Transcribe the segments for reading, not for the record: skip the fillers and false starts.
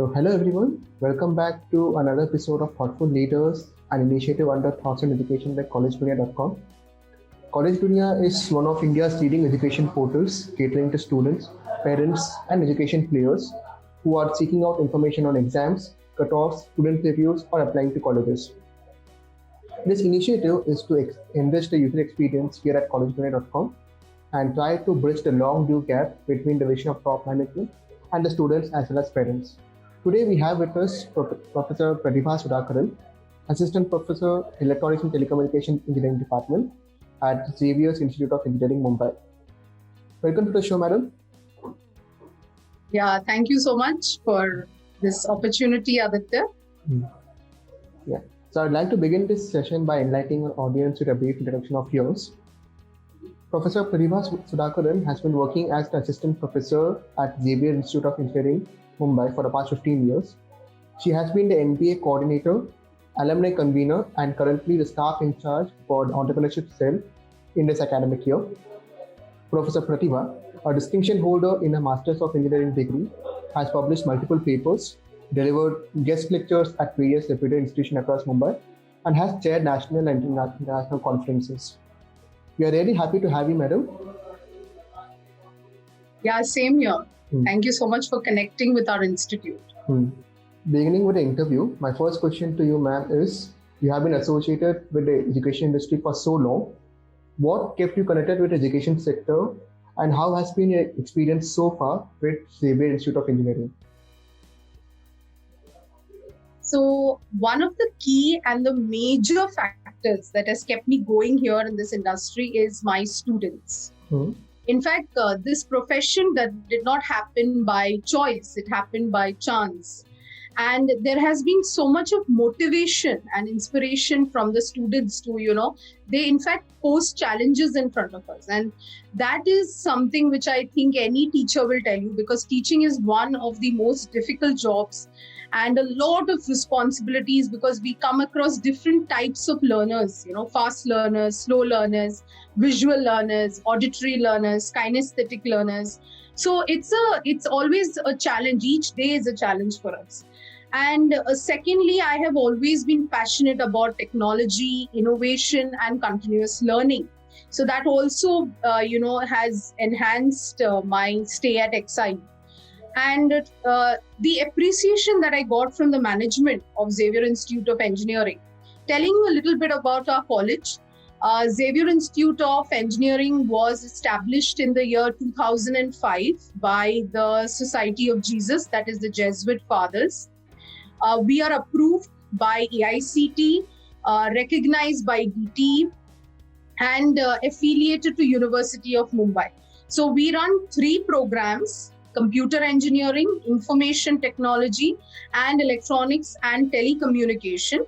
So, hello everyone, welcome back to another episode of Thoughtful Leaders, an initiative under Thoughts on Education by collegedunia.com. College Dunia is one of India's leading education portals catering to students, parents, and education players who are seeking out information on exams, cutoffs, student reviews, or applying to colleges. This initiative is to enrich the user experience here at collegedunia.com and try to bridge the long due gap between the vision of top management and the students as well as parents. Today we have with us Professor Pratibha Sudhakaran, Assistant Professor, Electronics and Telecommunication Engineering Department at Xavier's Institute of Engineering, Mumbai. Welcome to the show, madam. Yeah, thank you so much for this opportunity, Aditya. Yeah. So I'd like to begin this session by enlightening our audience with a brief introduction of yours. Professor Pratibha Sudhakaran has been working as the Assistant Professor at Xavier Institute of Engineering, Mumbai for the past 15 years. She has been the MBA coordinator, alumni convener, and currently the staff in charge for the entrepreneurship cell in this academic year. Professor Pratibha, a distinction holder in a Masters of Engineering degree, has published multiple papers, delivered guest lectures at various reputed institutions across Mumbai, and has chaired national and international conferences. We are really happy to have you, madam. Yeah, same here. Thank you so much for connecting with our institute. Beginning with the interview, my first question to you, ma'am, is you have been associated with the education industry for so long. What kept you connected with the education sector, and how has been your experience so far with Xavier Institute of Engineering? So one of the key and the major factors that has kept me going here in this industry is my students. In fact, this profession that did not happen by choice, it happened by chance. And there has been so much of motivation and inspiration from the students to, they in fact pose challenges in front of us. And that is something which I think any teacher will tell you, because teaching is one of the most difficult jobs and a lot of responsibilities, because we come across different types of learners, fast learners, slow learners, visual learners, auditory learners, kinesthetic learners. So it's always a challenge. Each day is a challenge for us. And secondly, I have always been passionate about technology, innovation, and continuous learning. So that also, has enhanced my stay at XI. And the appreciation that I got from the management of Xavier Institute of Engineering. Telling you a little bit about our college, Xavier Institute of Engineering was established in the year 2005 by the Society of Jesus, that is the Jesuit Fathers. We are approved by AICT, recognized by DT, and affiliated to University of Mumbai. So we run 3 programs: computer engineering, information technology, and electronics and telecommunication.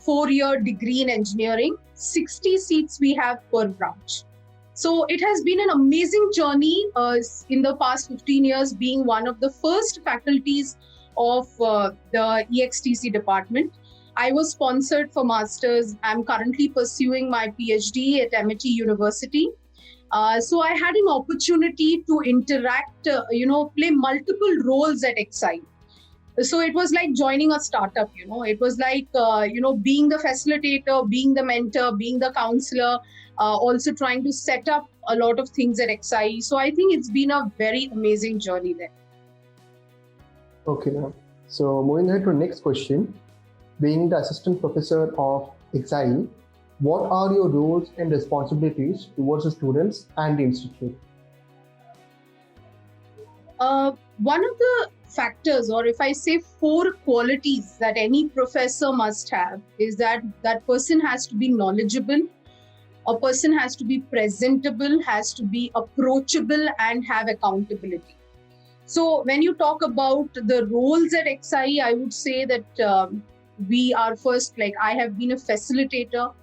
4-year degree in engineering, 60 seats we have per branch. So it has been an amazing journey in the past 15 years, being one of the first faculties of the EXTC department. I was sponsored for masters. I'm currently pursuing my PhD at Amity University. So I had an opportunity to interact, play multiple roles at XI. So it was like joining a startup, It was like, being the facilitator, being the mentor, being the counselor, also trying to set up a lot of things at XI. So I think it's been a very amazing journey there. Okay, now. So moving ahead to the next question. Being the Assistant Professor of XI, what are your roles and responsibilities towards the students and the institute? One of the factors, or if I say 4 qualities that any professor must have, is that person has to be knowledgeable, a person has to be presentable, has to be approachable, and have accountability. So when you talk about the roles at XI, I would say that we are first, like I have been a facilitator,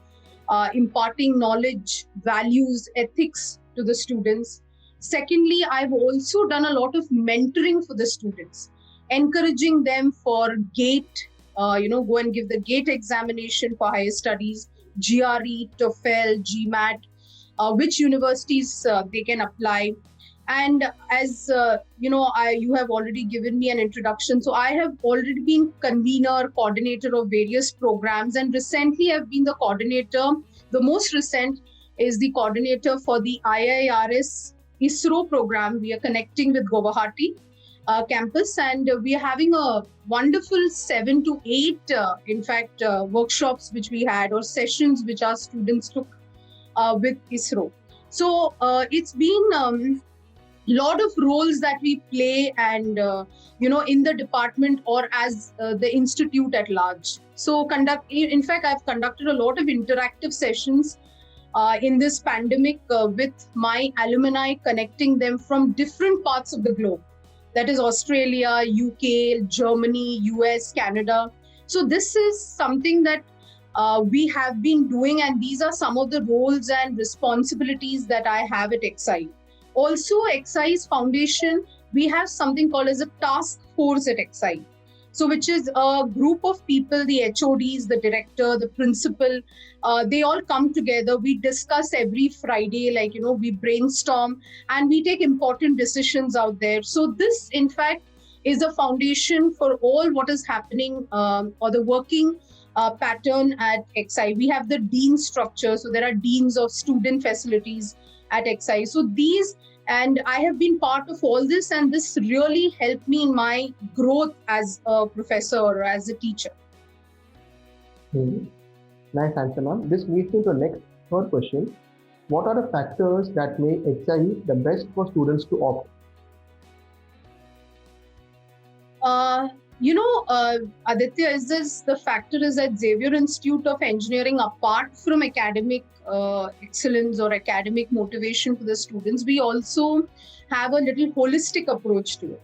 imparting knowledge, values, ethics to the students. Secondly, I've also done a lot of mentoring for the students, encouraging them for GATE, go and give the GATE examination for higher studies, GRE, TOEFL, GMAT, which universities they can apply. And as you have already given me an introduction. So I have already been convener, coordinator of various programs, and recently I've been the coordinator. The most recent is the coordinator for the IIRS ISRO program. We are connecting with Guwahati campus, and we are having a wonderful 7 to 8, workshops which we had, or sessions which our students took with ISRO. So it's been lot of roles that we play, and in the department or as the institute at large. So I've conducted a lot of interactive sessions in this pandemic with my alumni, connecting them from different parts of the globe, that is Australia, UK, Germany, US, Canada. So this is something that we have been doing, and these are some of the roles and responsibilities that I have at XI. Also, XI's foundation, we have something called as a task force at XI. So which is a group of people, the HODs, the director, the principal, they all come together. We discuss every Friday, we brainstorm and we take important decisions out there. So this, in fact, is a foundation for all what is happening or the working pattern at XI. We have the dean structure. So there are deans of student facilities at XI. So these, and I have been part of all this, and this really helped me in my growth as a professor or as a teacher. Nice answer, ma'am. This leads me to the next third question. What are the factors that make XI the best for students to opt? Aditya, the factor is that Xavier Institute of Engineering, apart from academic excellence or academic motivation for the students, we also have a little holistic approach to it.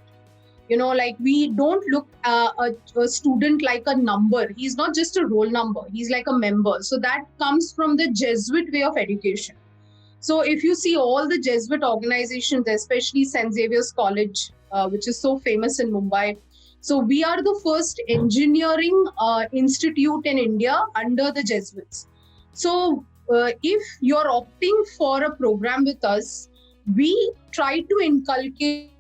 We don't look a student like a number. He's not just a roll number. He's like a member. So that comes from the Jesuit way of education. So if you see all the Jesuit organizations, especially St. Xavier's College, which is so famous in Mumbai, so we are the first engineering institute in India under the Jesuits. So if you're opting for a program with us, we try to inculcate,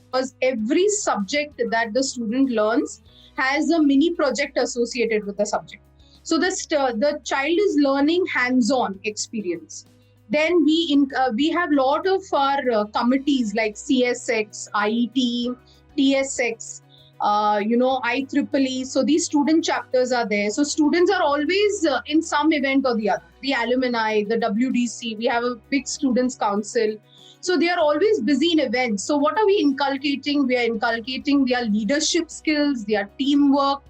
because every subject that the student learns has a mini project associated with the subject. So the child is learning hands-on experience. Then we have a lot of our committees like CSX, IET, TSX, IEEE. So these student chapters are there. So students are always in some event or the other. The alumni, the WDC, we have a big students council. So they are always busy in events. So what are we inculcating? We are inculcating their leadership skills, their teamwork,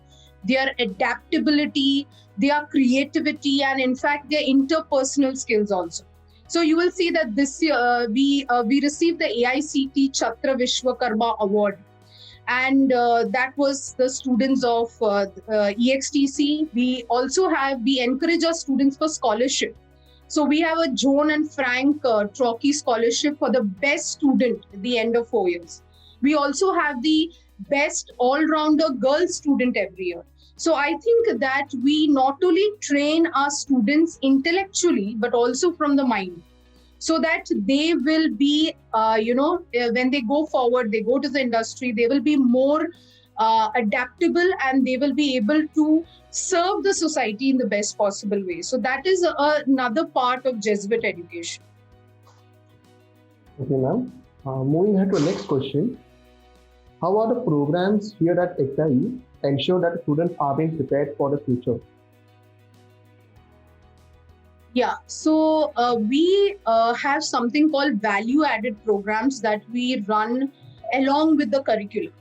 their adaptability, their creativity, and in fact, their interpersonal skills also. So you will see that this year we received the AICT Chhatra Vishwakarma Award, and that was the students of EXTC. We encourage our students for scholarship. So we have a Joan and Frank Trockey scholarship for the best student at the end of 4 years. We also have the best all-rounder girl student every year. So I think that we not only train our students intellectually, but also from the mind, so that they will be, when they go forward, they go to the industry, they will be more adaptable, and they will be able to serve the society in the best possible way. So that is another part of Jesuit education. Okay, ma'am. Moving ahead to the next question. How are the programs here at XIE ensure that students are being prepared for the future? Yeah, so we have something called value-added programs that we run along with the curriculum.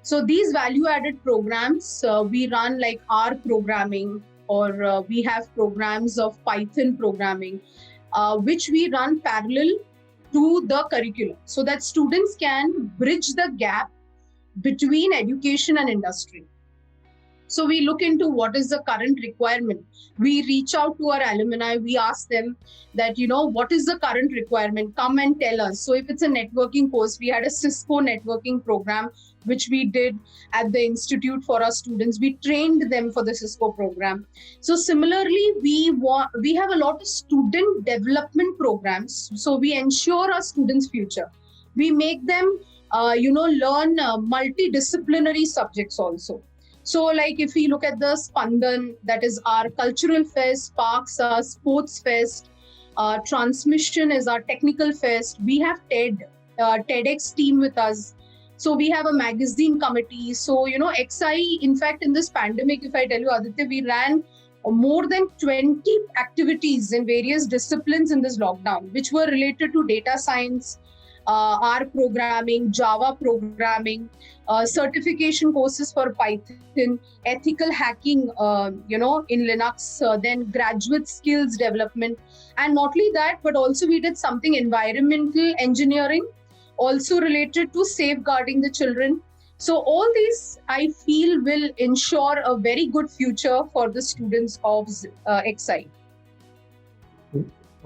So these value-added programs, we run like R programming, or we have programs of Python programming, which we run parallel to the curriculum, so that students can bridge the gap between education and industry. So we look into what is the current requirement. We reach out to our alumni. We ask them that, what is the current requirement? Come and tell us. So if it's a networking course, we had a Cisco networking program which we did at the institute for our students. We trained them for the Cisco program. So similarly, we have a lot of student development programs. So we ensure our students' future. We make them, learn multidisciplinary subjects also. So like if we look at the Spandan, that is our cultural fest, Sparks, our sports fest, Transmission is our technical fest. We have TEDx team with us. So we have a magazine committee. So, XI, in fact, in this pandemic, if I tell you, Aditya, we ran more than 20 activities in various disciplines in this lockdown, which were related to data science, R programming, Java programming, certification courses for Python, ethical hacking, in Linux, then graduate skills development. And not only that, but also we did something environmental engineering, also related to safeguarding the children. So all these, I feel, will ensure a very good future for the students of XI.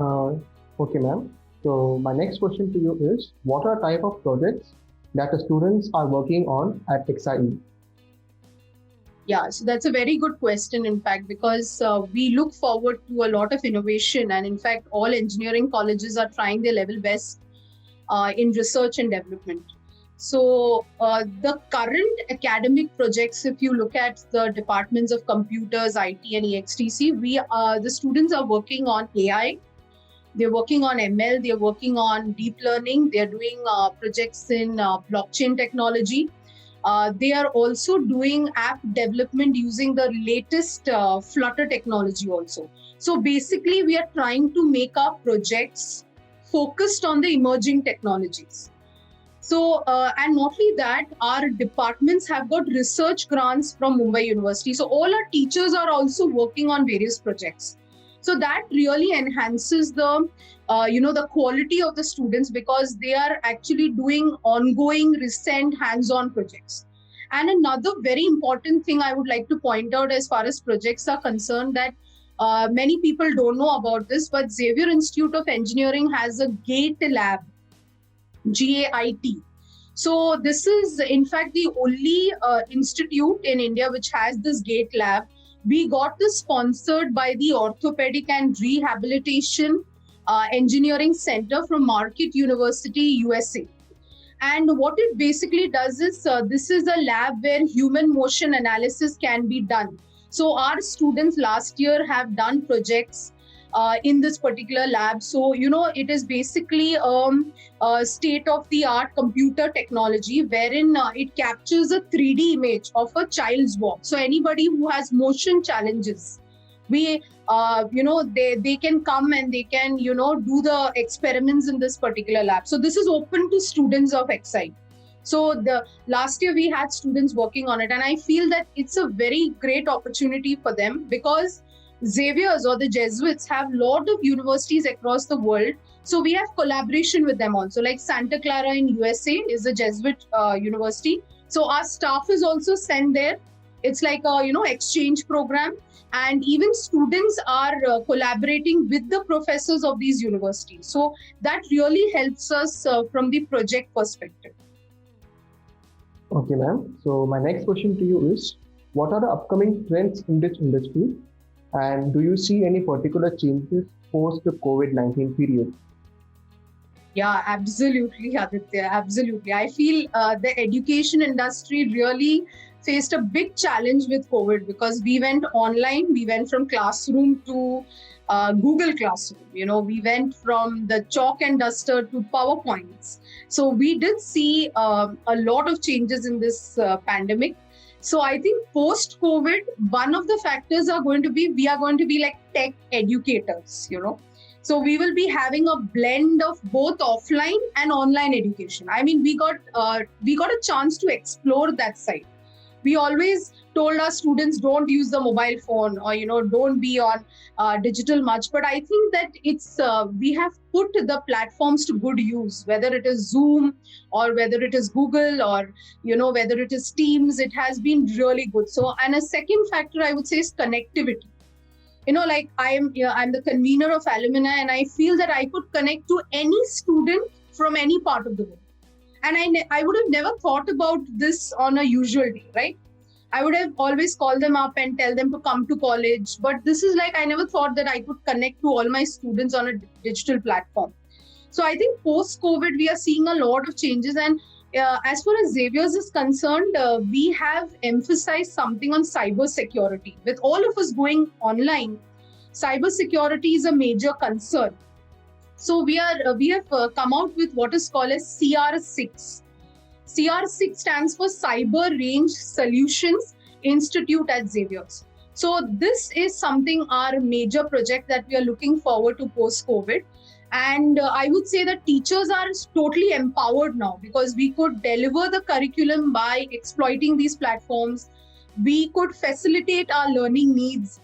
Okay, ma'am. So my next question to you is, what are type of projects that the students are working on at XIE? Yeah, so that's a very good question, in fact, because we look forward to a lot of innovation. And in fact, all engineering colleges are trying their level best in research and development. So the current academic projects, if you look at the departments of computers, IT and EXTC, the students are working on AI. They're working on ML, they're working on deep learning, they're doing projects in blockchain technology. They are also doing app development using the latest Flutter technology also. So basically, we are trying to make our projects focused on the emerging technologies. So, and not only that, our departments have got research grants from Mumbai University. So all our teachers are also working on various projects. So that really enhances the, the quality of the students, because they are actually doing ongoing, recent, hands-on projects. And another very important thing I would like to point out as far as projects are concerned, that many people don't know about this, but Xavier Institute of Engineering has a GATE lab, GAIT. So this is, in fact, the only institute in India which has this GATE lab. We got this sponsored by the Orthopedic and Rehabilitation Engineering Center from Marquette University, USA. And what it basically does is, this is a lab where human motion analysis can be done. So our students last year have done projects in this particular lab. So, it is basically a state-of-the-art computer technology wherein it captures a 3D image of a child's walk. So anybody who has motion challenges, they can come and they can, do the experiments in this particular lab. So this is open to students of XI. So the last year we had students working on it, and I feel that it's a very great opportunity for them, because Xavier's or the Jesuits have a lot of universities across the world. So we have collaboration with them also. Like Santa Clara in USA is a Jesuit university. So our staff is also sent there. It's like a exchange program, and even students are collaborating with the professors of these universities. So that really helps us from the project perspective. Okay, ma'am. So my next question to you is, what are the upcoming trends in this industry? And do you see any particular changes post the COVID-19 period? Yeah, absolutely, Aditya. Absolutely. I feel the education industry really faced a big challenge with COVID, because we went online. We went from classroom to Google Classroom. We went from the chalk and duster to PowerPoints. So we did see a lot of changes in this pandemic. So I think post-COVID, one of the factors are going to be, we are going to be like tech educators, So we will be having a blend of both offline and online education. I mean, we got a chance to explore that side. We always told our students, don't use the mobile phone, or, don't be on digital much. But I think that we have put the platforms to good use, whether it is Zoom or whether it is Google or, whether it is Teams. It has been really good. So, and a second factor I would say is connectivity. Like I'm the convener of alumni, and I feel that I could connect to any student from any part of the world. And I would have never thought about this on a usual day, right? I would have always called them up and tell them to come to college. But this is like, I never thought that I could connect to all my students on a digital platform. So I think post-COVID, we are seeing a lot of changes. And as far as Xavier's is concerned, we have emphasized something on cyber security. With all of us going online, cyber security is a major concern. So we have come out with what is called as CR6. CR6 stands for Cyber Range Solutions Institute at Xavier's. So this is something, our major project that we are looking forward to post-COVID. And I would say that teachers are totally empowered now, because we could deliver the curriculum by exploiting these platforms. We could facilitate our learning needs.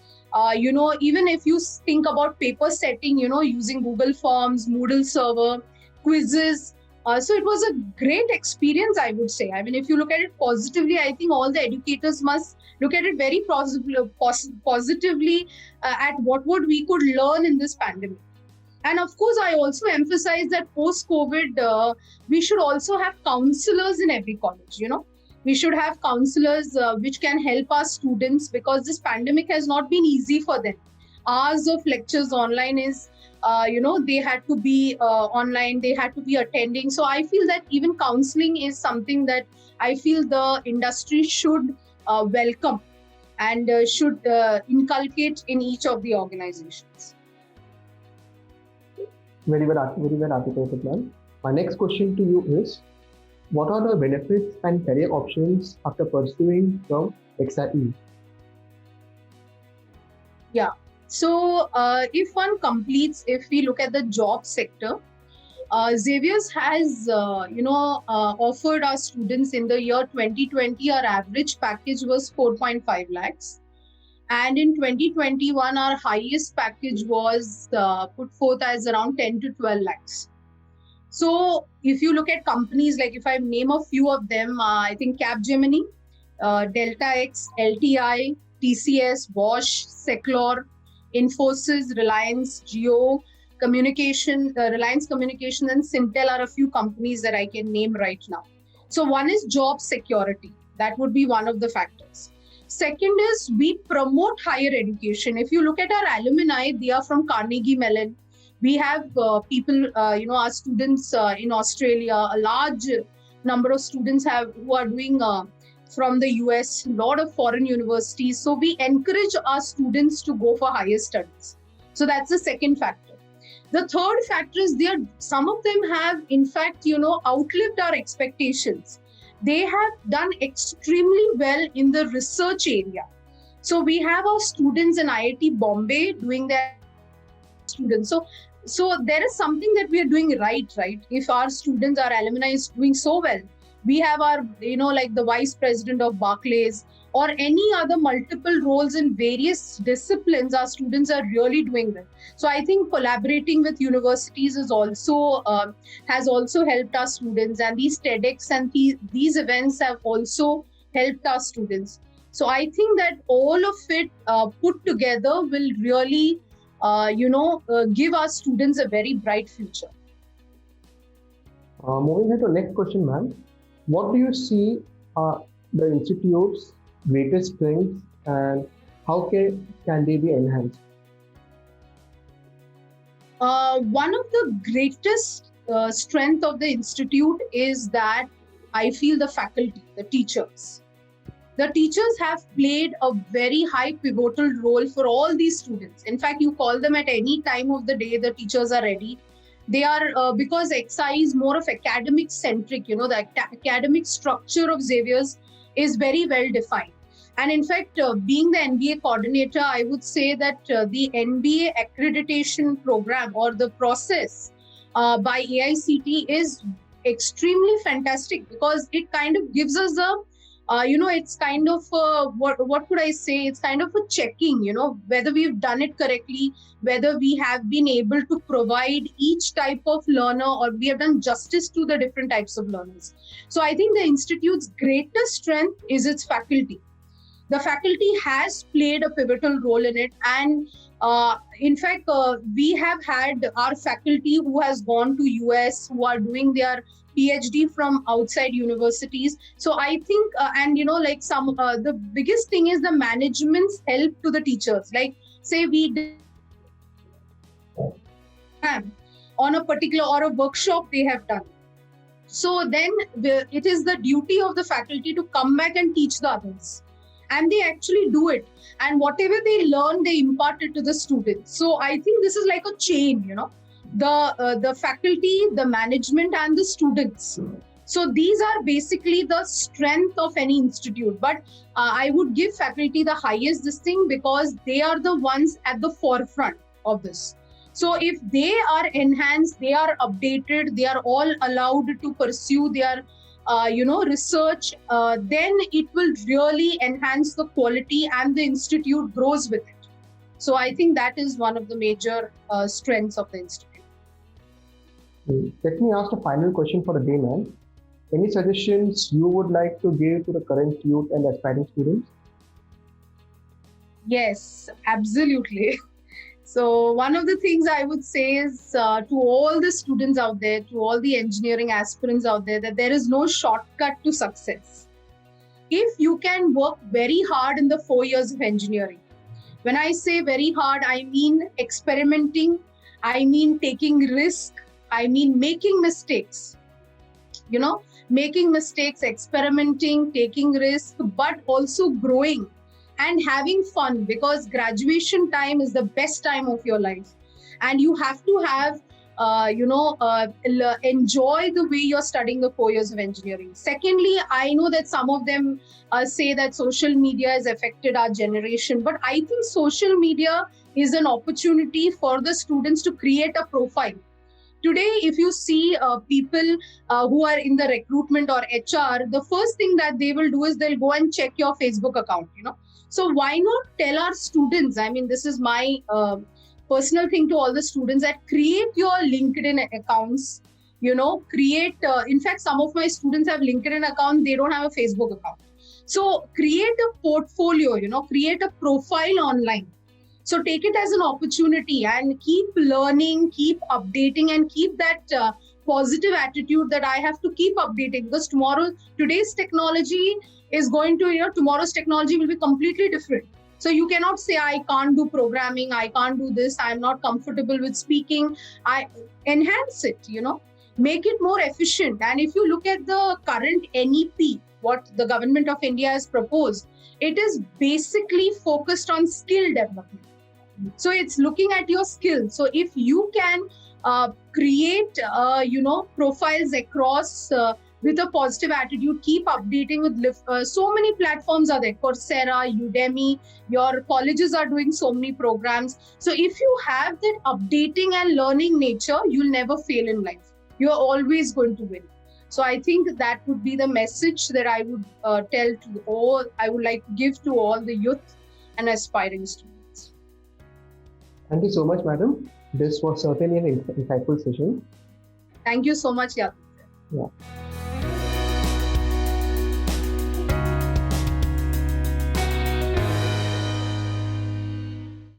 Even if you think about paper setting, using Google Forms, Moodle server, quizzes. So it was a great experience, I would say. I mean, if you look at it positively, I think all the educators must look at it very positively at what we could learn in this pandemic. And of course, I also emphasize that post-COVID, we should also have counselors in every college, We should have counselors which can help our students, because this pandemic has not been easy for them. Hours of lectures online is, they had to be online, they had to be attending. So I feel that even counseling is something that I feel the industry should welcome and should inculcate in each of the organizations. Very well articulated, ma'am. My next question to you is, what are the benefits and career options after pursuing from XIE? Yeah. So if we look at the job sector, Xavier's has, offered our students in the year 2020, our average package was 4.5 lakhs. And in 2021, our highest package was put forth as around 10 to 12 lakhs. So if you look at companies, like if I name a few of them, I think Capgemini, Delta X, LTI, TCS, Bosch, Seclor, Infosys, Reliance, Jio, Reliance Communication, and Syntel are a few companies that I can name right now. So one is job security. That would be one of the factors. Second is, we promote higher education. If you look at our alumni, they are from Carnegie Mellon. We have people, our students in Australia, a large number of students who are doing from the US, a lot of foreign universities. So we encourage our students to go for higher studies. So that's the second factor. The third factor is, some of them have, in fact, outlived our expectations. They have done extremely well in the research area. So we have our students in IIT Bombay doing their students. So there is something that we are doing right? If our students, our alumni is doing so well, we have our, like the vice president of Barclays or any other multiple roles in various disciplines, our students are really doing well. So I think collaborating with universities is also has also helped our students, and these TEDx and these events have also helped our students. So I think that all of it put together will really, give our students a very bright future. Moving on to the next question, ma'am. What do you see the institute's greatest strengths, and how can they be enhanced? One of the greatest strength of the institute is that I feel the faculty, the teachers. The teachers have played a very high pivotal role for all these students. In fact, you call them at any time of the day, the teachers are ready. They are, because XI is more of academic centric, the academic structure of Xavier's is very well defined. And in fact, being the NBA coordinator, I would say that the NBA accreditation program or the process by AICTE is extremely fantastic, because it kind of gives us a it's kind of what could I say? It's kind of a checking, whether we've done it correctly, whether we have been able to provide each type of learner, or we have done justice to the different types of learners. So I think the institute's greatest strength is its faculty. The faculty has played a pivotal role in it, and in fact, we have had our faculty who has gone to US, who are doing their PhD from outside universities. So I think, and like the biggest thing is the management's help to the teachers. Like, say we did on a particular or a workshop they have done. So then it is the duty of the faculty to come back and teach the others. And they actually do it. And whatever they learn, they impart it to the students. So I think this is like a chain, the faculty, the management, and the students. So these are basically the strength of any institute. But I would give faculty the highest this thing because they are the ones at the forefront of this. So if they are enhanced, they are updated, they are all allowed to pursue their research, then it will really enhance the quality and the institute grows with it. So I think that is one of the major strengths of the institute. Let me ask a final question for the day, ma'am. Any suggestions you would like to give to the current youth and aspiring students? Yes, absolutely. So one of the things I would say is to all the students out there, to all the engineering aspirants out there, that there is no shortcut to success. If you can work very hard in the 4 years of engineering, when I say very hard, I mean experimenting, I mean taking risk, I mean making mistakes, making mistakes, experimenting, taking risk, but also growing and having fun, because graduation time is the best time of your life. And you have to have, enjoy the way you're studying the 4 years of engineering. Secondly, I know that some of them say that social media has affected our generation, but I think social media is an opportunity for the students to create a profile. Today, if you see people who are in the recruitment or HR, the first thing that they will do is they'll go and check your Facebook account, So why not tell our students, I mean, this is my personal thing to all the students, that create your LinkedIn accounts, create, in fact, some of my students have LinkedIn account, they don't have a Facebook account. So create a portfolio, create a profile online. So take it as an opportunity and keep learning, keep updating, and keep that positive attitude that I have to keep updating, because today's technology is going to, tomorrow's technology will be completely different. So you cannot say, I can't do programming, I can't do this, I'm not comfortable with speaking. I enhance it, make it more efficient. And if you look at the current NEP, what the government of India has proposed, it is basically focused on skill development. So it's looking at your skills. So if you can create, profiles across with a positive attitude, keep updating with so many platforms are there. Coursera, Udemy, your colleges are doing so many programs. So if you have that updating and learning nature, you'll never fail in life. You're always going to win. So I think that would be the message that I would I would like to give to all the youth and aspiring students. Thank you so much, madam. This was certainly an insightful session. Thank you so much, Yadv. Yeah.